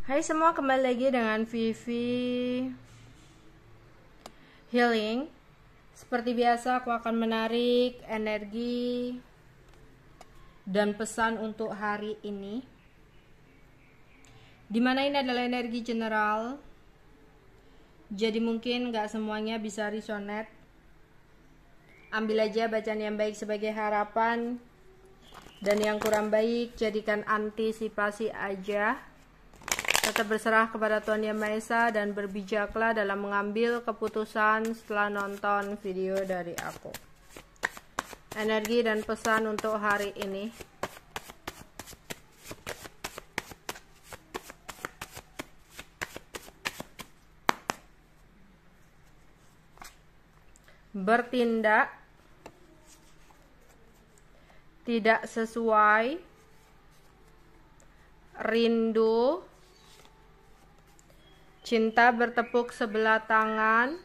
Hai semua, kembali lagi dengan Vivi Healing. Seperti biasa, aku akan menarik energi dan pesan untuk hari ini, dimana ini adalah energi general. Jadi mungkin gak semuanya bisa resonate. Ambil aja bacaan yang baik sebagai harapan, dan yang kurang baik jadikan antisipasi aja. Tetap berserah kepada Tuhan Yang Maha Esa dan berbijaklah dalam mengambil keputusan setelah nonton video dari aku. Energi dan pesan untuk hari ini. Bertindak tidak sesuai, rindu, cinta bertepuk sebelah tangan,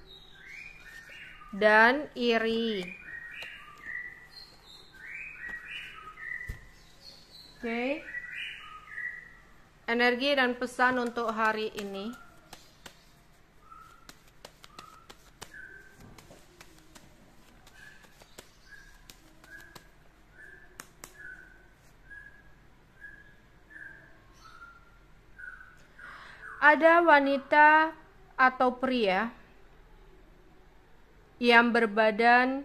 dan iri. Oke. Energi dan pesan untuk hari ini. Ada wanita atau pria yang berbadan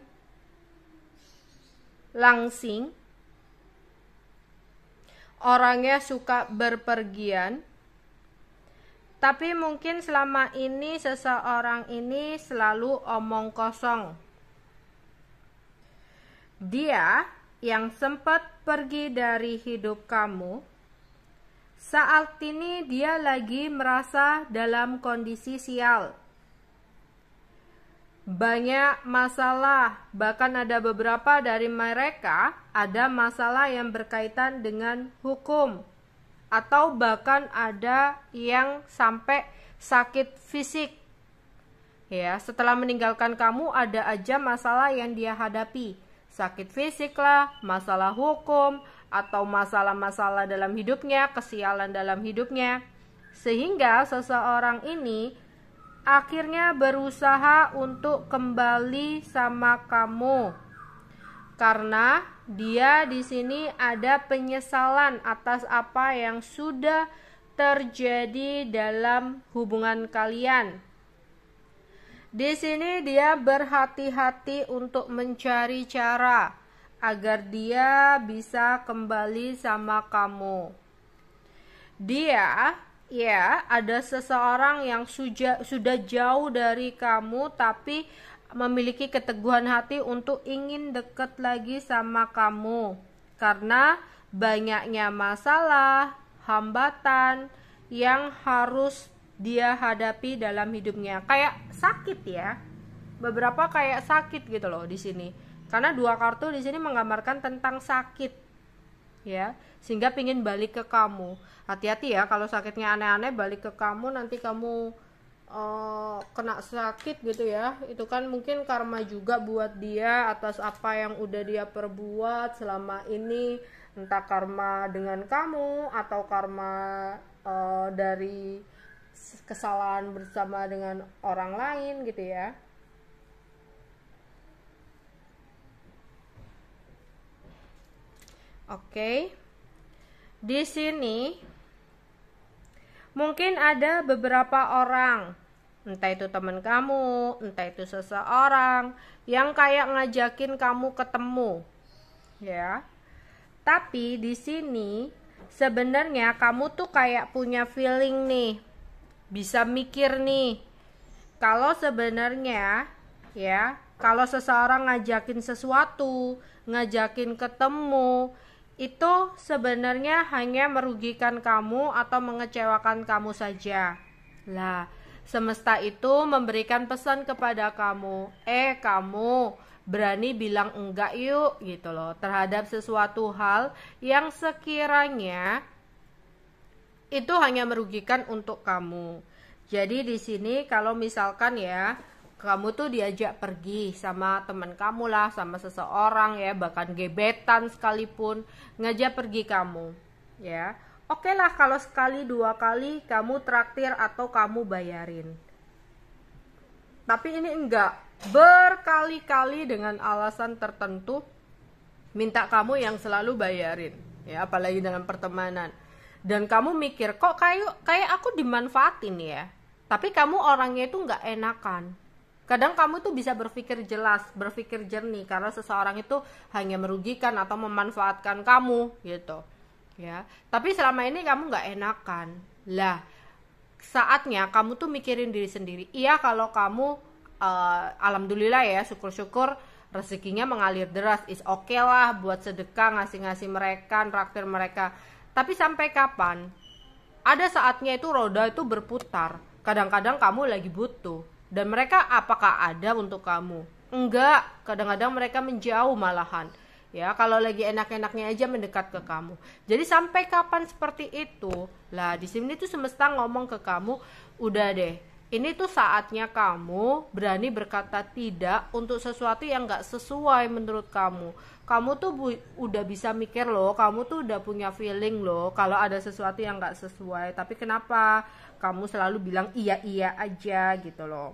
langsing, orangnya suka berpergian, tapi mungkin selama ini seseorang ini selalu omong kosong. Dia yang sempat pergi dari hidup kamu, saat ini dia lagi merasa dalam kondisi sial. Banyak masalah, bahkan ada beberapa dari mereka ada masalah yang berkaitan dengan hukum, atau bahkan ada yang sampai sakit fisik. Ya, setelah meninggalkan kamu ada aja masalah yang dia hadapi. Sakit fisik lah, masalah hukum, atau masalah-masalah dalam hidupnya, kesialan dalam hidupnya. Sehingga seseorang ini akhirnya berusaha untuk kembali sama kamu. Karena dia di sini ada penyesalan atas apa yang sudah terjadi dalam hubungan kalian. Di sini dia berhati-hati untuk mencari cara agar dia bisa kembali sama kamu. Dia, ya, ada seseorang yang sudah jauh dari kamu tapi memiliki keteguhan hati untuk ingin deket lagi sama kamu. Karena banyaknya masalah, hambatan yang harus dia hadapi dalam hidupnya. Kayak sakit ya. Beberapa kayak sakit gitu loh di sini. Karena dua kartu di sini menggambarkan tentang sakit, ya, sehingga pingin balik ke kamu. Hati-hati ya, kalau sakitnya aneh-aneh balik ke kamu, nanti kamu kena sakit gitu ya. Itu kan mungkin karma juga buat dia atas apa yang udah dia perbuat selama ini, entah karma dengan kamu atau karma dari kesalahan bersama dengan orang lain gitu ya. Oke. Di sini mungkin ada beberapa orang, entah itu teman kamu, entah itu seseorang yang kayak ngajakin kamu ketemu, ya. Tapi di sini sebenarnya kamu tuh kayak punya feeling nih, bisa mikir nih, kalau sebenarnya ya, kalau seseorang ngajakin sesuatu, ngajakin ketemu, itu sebenarnya hanya merugikan kamu atau mengecewakan kamu saja. Lah, semesta itu memberikan pesan kepada kamu, kamu berani bilang enggak yuk gitu loh, terhadap sesuatu hal yang sekiranya itu hanya merugikan untuk kamu. Jadi di sini kalau misalkan ya, kamu tuh diajak pergi sama teman kamu lah, sama seseorang ya, bahkan gebetan sekalipun ngajak pergi kamu, ya. Oke lah kalau sekali 2 kali kamu traktir atau kamu bayarin. Tapi ini enggak, berkali-kali dengan alasan tertentu minta kamu yang selalu bayarin, ya apalagi dalam pertemanan. Dan kamu mikir kok kayak aku dimanfaatin ya, tapi kamu orangnya itu enggak enakan. Kadang kamu tuh bisa berpikir jelas, berpikir jernih, karena seseorang itu hanya merugikan atau memanfaatkan kamu gitu ya. Tapi selama ini kamu nggak enakan lah, saatnya kamu tuh mikirin diri sendiri. Iya kalau kamu alhamdulillah ya, syukur-syukur rezekinya mengalir deras, is oke lah buat sedekah, ngasih-ngasih mereka, traktir mereka. Tapi sampai kapan? Ada saatnya itu roda itu berputar. Kadang-kadang kamu lagi butuh dan mereka apakah ada untuk kamu? Enggak, kadang-kadang mereka menjauh malahan. Ya, kalau lagi enak-enaknya aja mendekat ke kamu. Jadi sampai kapan seperti itu? Lah, di sini tuh semesta ngomong ke kamu, udah deh. Ini tuh saatnya kamu berani berkata tidak untuk sesuatu yang gak sesuai menurut kamu. Kamu tuh udah bisa mikir loh, kamu tuh udah punya feeling loh kalau ada sesuatu yang gak sesuai. Tapi kenapa kamu selalu bilang iya-iya aja gitu loh.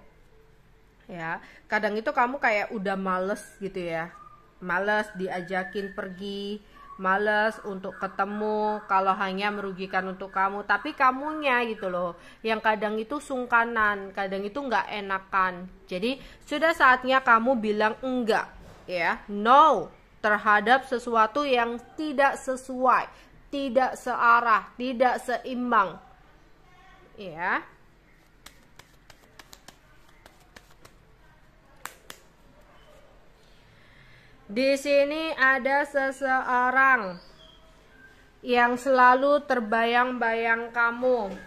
Ya, kadang itu kamu kayak udah males gitu ya. Males diajakin pergi, males untuk ketemu kalau hanya merugikan untuk kamu. Tapi kamunya gitu loh, yang kadang itu sungkanan, kadang itu nggak enakan. Jadi sudah saatnya kamu bilang enggak ya, no terhadap sesuatu yang tidak sesuai, tidak searah, tidak seimbang ya. Di sini ada seseorang yang selalu terbayang-bayang kamu.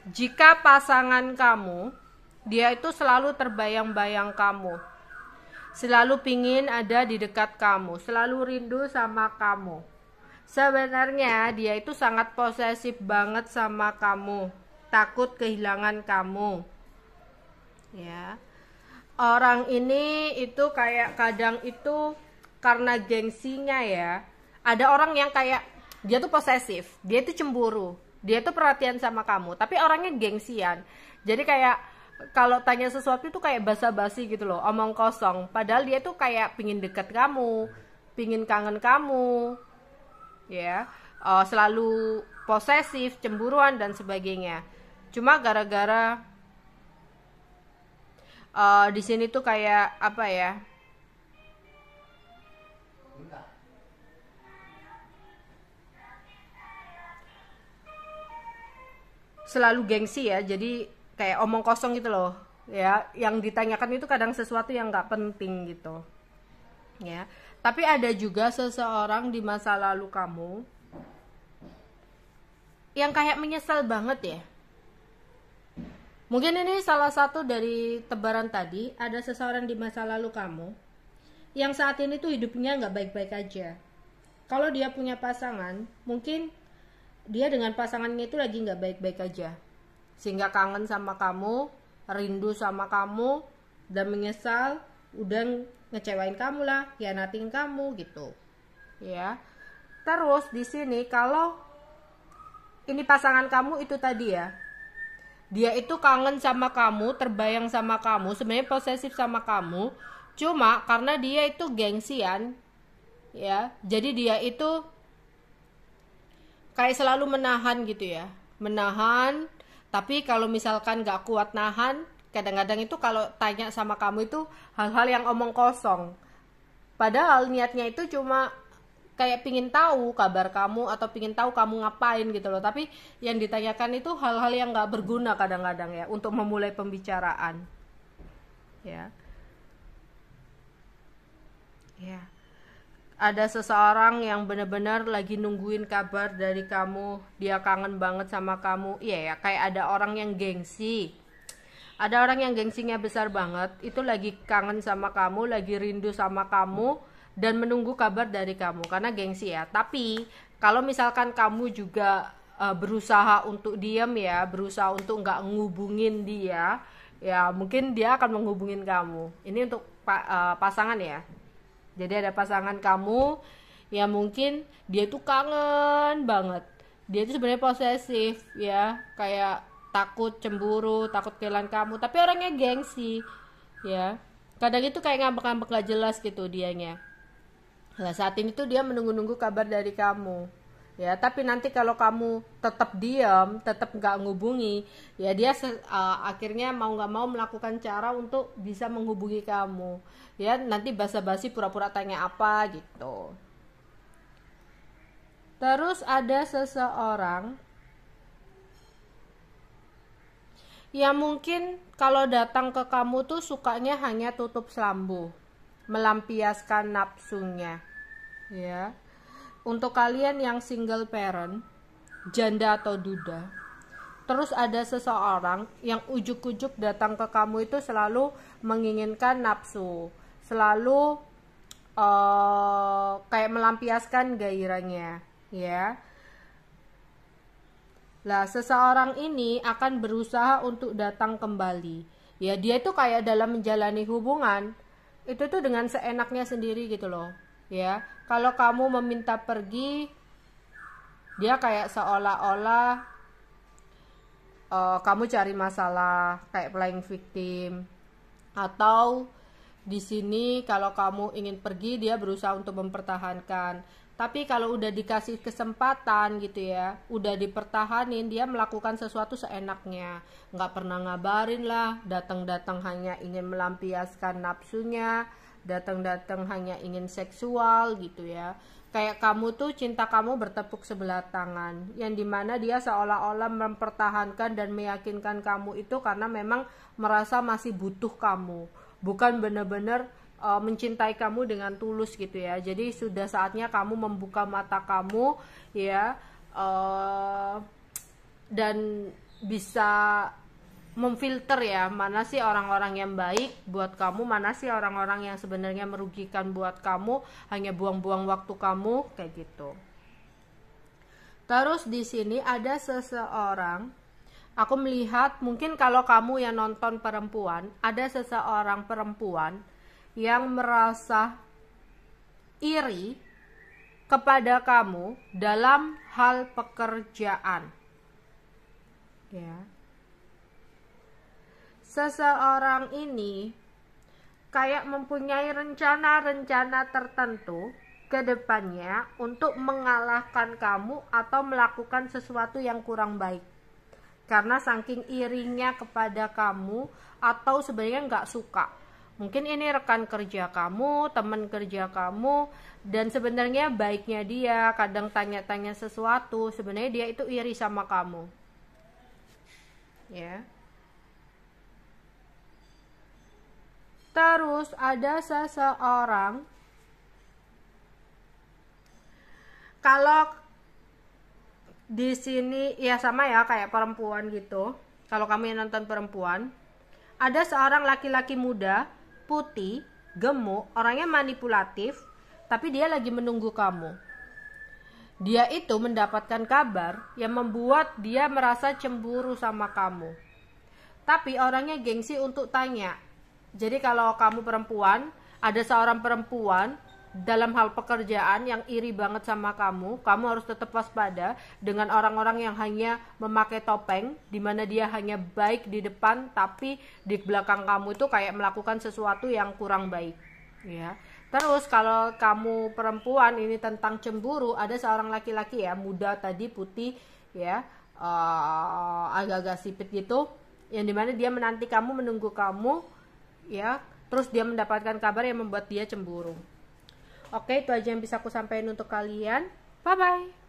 Jika pasangan kamu, dia itu selalu terbayang-bayang kamu. Selalu pingin ada di dekat kamu, selalu rindu sama kamu. Sebenarnya dia itu sangat posesif banget sama kamu, takut kehilangan kamu. Ya. Orang ini itu kayak kadang itu karena gengsinya ya. Ada orang yang kayak dia tuh posesif, dia tuh cemburu, dia tuh perhatian sama kamu, tapi orangnya gengsian. Jadi kayak kalau tanya sesuatu itu kayak basa-basi gitu loh, omong kosong. Padahal dia tuh kayak pingin deket kamu, pingin kangen kamu, ya. Selalu posesif, cemburuan dan sebagainya. Cuma gara-gara di sini tuh kayak apa ya? Selalu gengsi ya, jadi kayak omong kosong gitu loh. Ya, yang ditanyakan itu kadang sesuatu yang nggak penting gitu. Ya, tapi ada juga seseorang di masa lalu kamu yang kayak menyesal banget ya. Mungkin ini salah satu dari tebaran tadi, ada seseorang di masa lalu kamu yang saat ini tuh hidupnya nggak baik-baik aja. Kalau dia punya pasangan, mungkin dia dengan pasangannya itu lagi nggak baik-baik aja, sehingga kangen sama kamu, rindu sama kamu, dan menyesal udah ngecewain kamu lah, hianatin kamu gitu. Ya. Terus di sini kalau ini pasangan kamu itu tadi ya, dia itu kangen sama kamu, terbayang sama kamu, sebenarnya posesif sama kamu. Cuma karena dia itu gengsian, ya, jadi dia itu kayak selalu menahan gitu ya, menahan. Tapi kalau misalkan gak kuat nahan, kadang-kadang itu kalau tanya sama kamu itu hal-hal yang omong kosong. Padahal niatnya itu cuma kayak pingin tahu kabar kamu atau pingin tahu kamu ngapain gitu loh. Tapi yang ditanyakan itu hal-hal yang gak berguna kadang-kadang ya, untuk memulai pembicaraan. Ya. Ya. Ada seseorang yang benar-benar lagi nungguin kabar dari kamu, dia kangen banget sama kamu. Iya ya, kayak ada orang yang gengsi. Ada orang yang gengsinya besar banget, itu lagi kangen sama kamu, lagi rindu sama kamu, dan menunggu kabar dari kamu, karena gengsi ya. Tapi, kalau misalkan kamu juga berusaha untuk diam ya, berusaha untuk nggak ngubungin dia, ya mungkin dia akan menghubungin kamu. Ini untuk pasangan ya. Jadi ada pasangan kamu yang mungkin dia tuh kangen banget Dia itu sebenarnya posesif ya, kayak takut cemburu, takut kehilangan kamu, tapi orangnya gengsi ya. Kadang itu kayak ngambek-ngambek gak jelas gitu dianya. Nah, saat ini tuh dia menunggu-nunggu kabar dari kamu ya, tapi nanti kalau kamu tetap diam, tetap nggak ngubungi ya, dia akhirnya mau nggak mau melakukan cara untuk bisa menghubungi kamu ya, nanti basa-basi pura-pura tanya apa gitu. Terus ada seseorang yang mungkin kalau datang ke kamu tuh sukanya hanya tutup selambu, melampiaskan nafsunya ya. Untuk kalian yang single parent, janda atau duda, terus ada seseorang yang ujuk-ujuk datang ke kamu itu selalu menginginkan nafsu, selalu kayak melampiaskan gairahnya ya. Lah, seseorang ini akan berusaha untuk datang kembali. Ya, dia itu kayak dalam menjalani hubungan itu tuh dengan seenaknya sendiri gitu loh. Ya, kalau kamu meminta pergi, dia kayak seolah-olah kamu cari masalah, kayak playing victim. Atau di sini kalau kamu ingin pergi, dia berusaha untuk mempertahankan. Tapi kalau udah dikasih kesempatan gitu ya, udah dipertahanin, dia melakukan sesuatu seenaknya, nggak pernah ngabarin lah, datang-datang hanya ingin melampiaskan nafsunya, datang-datang hanya ingin seksual gitu ya. Kayak kamu tuh cinta kamu bertepuk sebelah tangan, yang dimana dia seolah-olah mempertahankan dan meyakinkan kamu itu karena memang merasa masih butuh kamu, bukan benar-benar mencintai kamu dengan tulus gitu ya. Jadi sudah saatnya kamu membuka mata kamu ya, dan bisa memfilter ya, mana sih orang-orang yang baik buat kamu, mana sih orang-orang yang sebenarnya merugikan buat kamu, hanya buang-buang waktu kamu kayak gitu. Terus di sini ada seseorang, aku melihat mungkin kalau kamu yang nonton perempuan, ada seseorang perempuan yang merasa iri kepada kamu dalam hal pekerjaan ya. Seseorang ini kayak mempunyai rencana-rencana tertentu ke depannya untuk mengalahkan kamu atau melakukan sesuatu yang kurang baik, karena saking irinya kepada kamu atau sebenarnya nggak suka. Mungkin ini rekan kerja kamu, teman kerja kamu, dan sebenarnya baiknya dia kadang tanya-tanya sesuatu, sebenarnya dia itu iri sama kamu ya. Terus ada seseorang, kalau di sini ya sama ya kayak perempuan gitu. Kalau kamu yang nonton perempuan, ada seorang laki-laki muda, putih, gemuk, orangnya manipulatif, tapi dia lagi menunggu kamu. Dia itu mendapatkan kabar yang membuat dia merasa cemburu sama kamu. Tapi orangnya gengsi untuk tanya. Jadi kalau kamu perempuan, ada seorang perempuan dalam hal pekerjaan yang iri banget sama kamu harus tetap waspada dengan orang-orang yang hanya memakai topeng, dimana dia hanya baik di depan, tapi di belakang kamu itu kayak melakukan sesuatu yang kurang baik ya. Terus kalau kamu perempuan, ini tentang cemburu, ada seorang laki-laki ya, muda tadi, putih ya, agak-agak sipit gitu, yang dimana dia menanti kamu, menunggu kamu ya, terus dia mendapatkan kabar yang membuat dia cemburu. Oke, itu aja yang bisa aku sampaikan untuk kalian. Bye-bye.